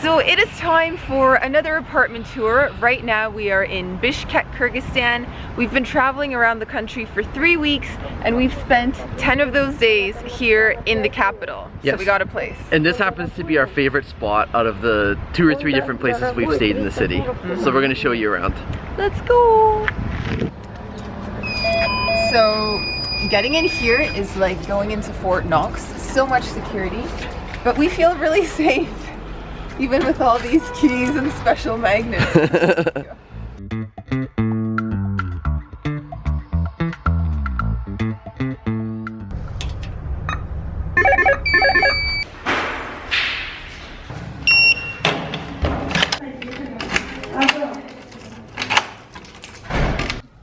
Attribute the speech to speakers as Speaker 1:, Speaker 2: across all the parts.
Speaker 1: So it is time for another apartment tour. Right now we are in Bishkek, Kyrgyzstan. We've been traveling around the country for 3 weeks and we've spent 10 of those days here in the capital. Yes. So we got a place.
Speaker 2: And this happens to be our favorite spot out of the 2 or 3 different places we've stayed in the city. So we're gonna show you around.
Speaker 1: Let's go! So getting in here is like going into Fort Knox. So much security, but we feel really safe. Even with all these keys and special magnets.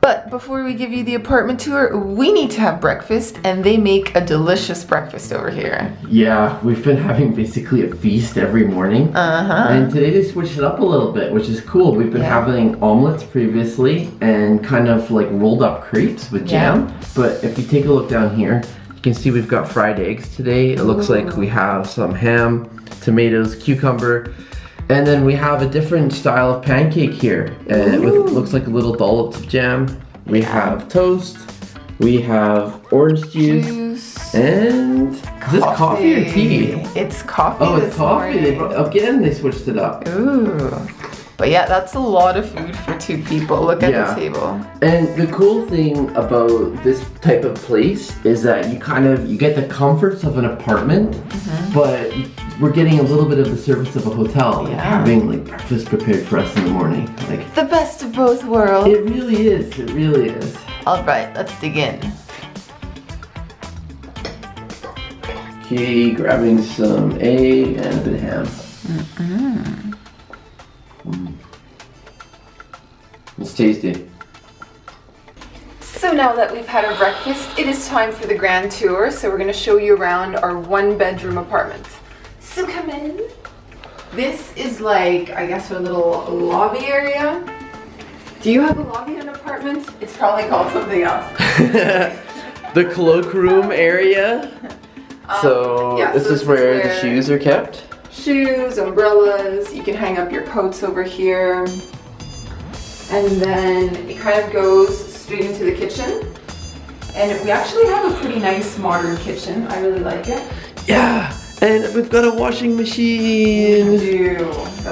Speaker 1: But before we give you the apartment tour, we need to have breakfast, and they make a delicious breakfast over here.
Speaker 2: Yeah, we've been having basically a feast every morning. And today they switched it up a little bit, which is cool. We've been having omelets previously and kind of like rolled up crepes with jam. But if you take a look down here, you can see we've got fried eggs today. It looks like we have some ham, tomatoes, cucumber. And then we have a different style of pancake here. And it looks like a little dollops of jam. We have toast. We have orange juice. And is this coffee or tea?
Speaker 1: It's coffee.
Speaker 2: Oh, it's coffee. Again, they switched it up.
Speaker 1: Ooh. But yeah, that's a lot of food for 2 people. Look at the table.
Speaker 2: And the cool thing about this type of place is that you get the comforts of an apartment, but we're getting a little bit of the service of a hotel, like having like breakfast prepared for us in the morning. Like
Speaker 1: the best of both worlds.
Speaker 2: It really is. It really is.
Speaker 1: All right, let's dig in.
Speaker 2: Okay, grabbing some egg and a bit of ham. It's tasty.
Speaker 1: So now that we've had our breakfast, it is time for the grand tour. So we're going to show you around our 1-bedroom apartment. So come in. This is like, I guess, our little lobby area. Do you have a lobby in an apartment? It's probably called something else.
Speaker 2: The cloakroom area. This is where the shoes are kept.
Speaker 1: Shoes, umbrellas, you can hang up your coats over here. And then it kind of goes straight into the kitchen. And we actually have a pretty nice modern kitchen. I really like it.
Speaker 2: Yeah, and we've got a washing machine.
Speaker 1: We do.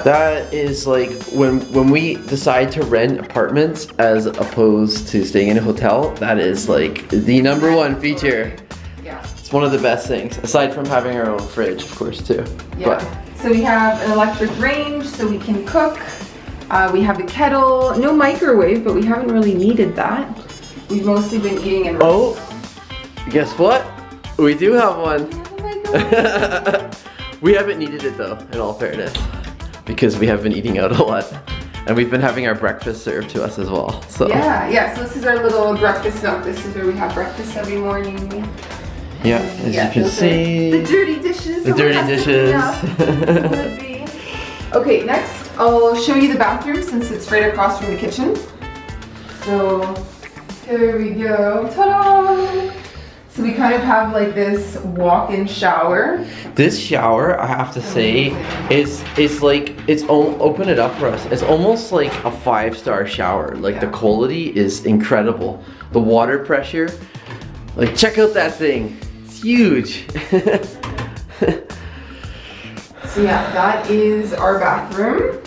Speaker 2: That is like when we decide to rent apartments as opposed to staying in a hotel, that is like the #1 feature.
Speaker 1: Yeah.
Speaker 2: It's one of the best things, aside from having our own fridge, of course, too.
Speaker 1: Yeah. So we have an electric range so we can cook. We have a kettle, no microwave, but we haven't really needed that. We've mostly been eating in
Speaker 2: Oh, guess what? We do have one. We haven't needed it though, in all fairness, because we have been eating out a lot. And we've been having our breakfast served to us as well. So
Speaker 1: yeah, so this is our little breakfast nook. This is where we have breakfast every morning.
Speaker 2: Yeah, as you can see.
Speaker 1: The dirty dishes.
Speaker 2: The dirty dishes.
Speaker 1: Okay, next I'll show you the bathroom since it's right across from the kitchen. So here we go. Ta-da! So we kind of have like this walk-in shower.
Speaker 2: This shower, I have to say, open it up for us. It's almost like a 5-star shower. Like the quality is incredible. The water pressure, like check out that thing. It's huge.
Speaker 1: So yeah, that is our bathroom.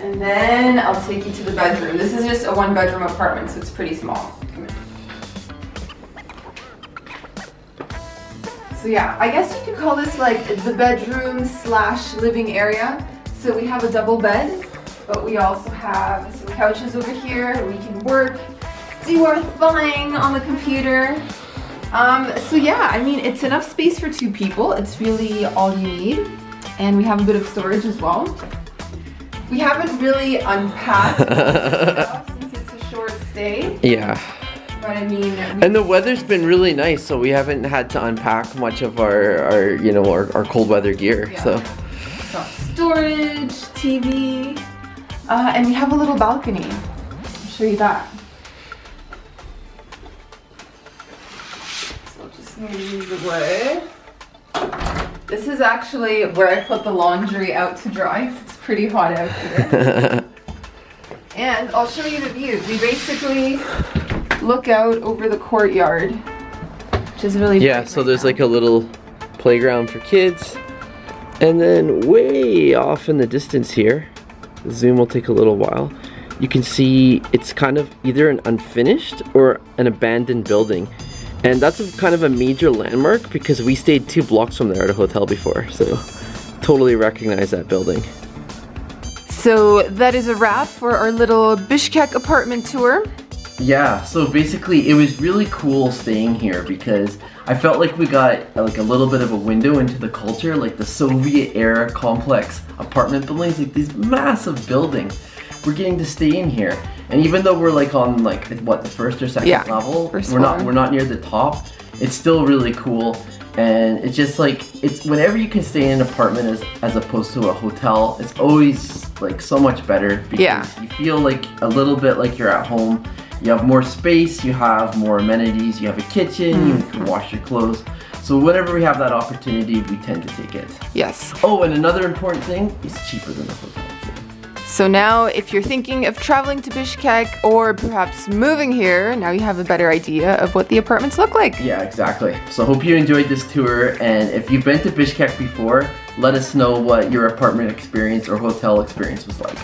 Speaker 1: And then I'll take you to the bedroom. This is just a 1-bedroom apartment, so it's pretty small. Come here. So yeah, I guess you could call this like the bedroom / living area. So we have a double bed, but we also have some couches over here where we can work, do our thing on the computer. So yeah, I mean, it's enough space for 2 people. It's really all you need. And we have a bit of storage as well. We haven't really unpacked stuff since it's a short stay.
Speaker 2: Yeah.
Speaker 1: But I mean,
Speaker 2: and the weather's been really nice, so we haven't had to unpack much of our cold weather gear.
Speaker 1: Yeah.
Speaker 2: So
Speaker 1: storage, TV, and we have a little balcony. I'll show you that. So I'll just move these away. This is actually where I put the laundry out to dry. It's pretty hot out here. And I'll show you the view. We basically look out over the courtyard, which is really
Speaker 3: Yeah, so there's like a little playground for kids. And then way off in the distance here, the zoom will take a little while, you can see it's kind of either an unfinished or an abandoned building. And that's kind of a major landmark because we stayed 2 blocks from there at a hotel before, so totally recognize that building.
Speaker 1: So that is a wrap for our little Bishkek apartment tour.
Speaker 2: Yeah, so basically it was really cool staying here because I felt like we got like a little bit of a window into the culture, like the Soviet era complex apartment buildings, like these massive buildings. We're getting to stay in here. And even though we're like on like what, the first or second level, we're not near the top, it's still really cool. And it's just like, it's whenever you can stay in an apartment as opposed to a hotel, it's always like so much better because you feel like a little bit like you're at home. You have more space, you have more amenities, you have a kitchen, you can wash your clothes. So whenever we have that opportunity, we tend to take it.
Speaker 1: Yes.
Speaker 2: Oh, and another important thing, it's cheaper than a hotel.
Speaker 1: So now if you're thinking of traveling to Bishkek or perhaps moving here, now you have a better idea of what the apartments look like.
Speaker 2: Yeah, exactly. So hope you enjoyed this tour, and if you've been to Bishkek before, let us know what your apartment experience or hotel experience was like.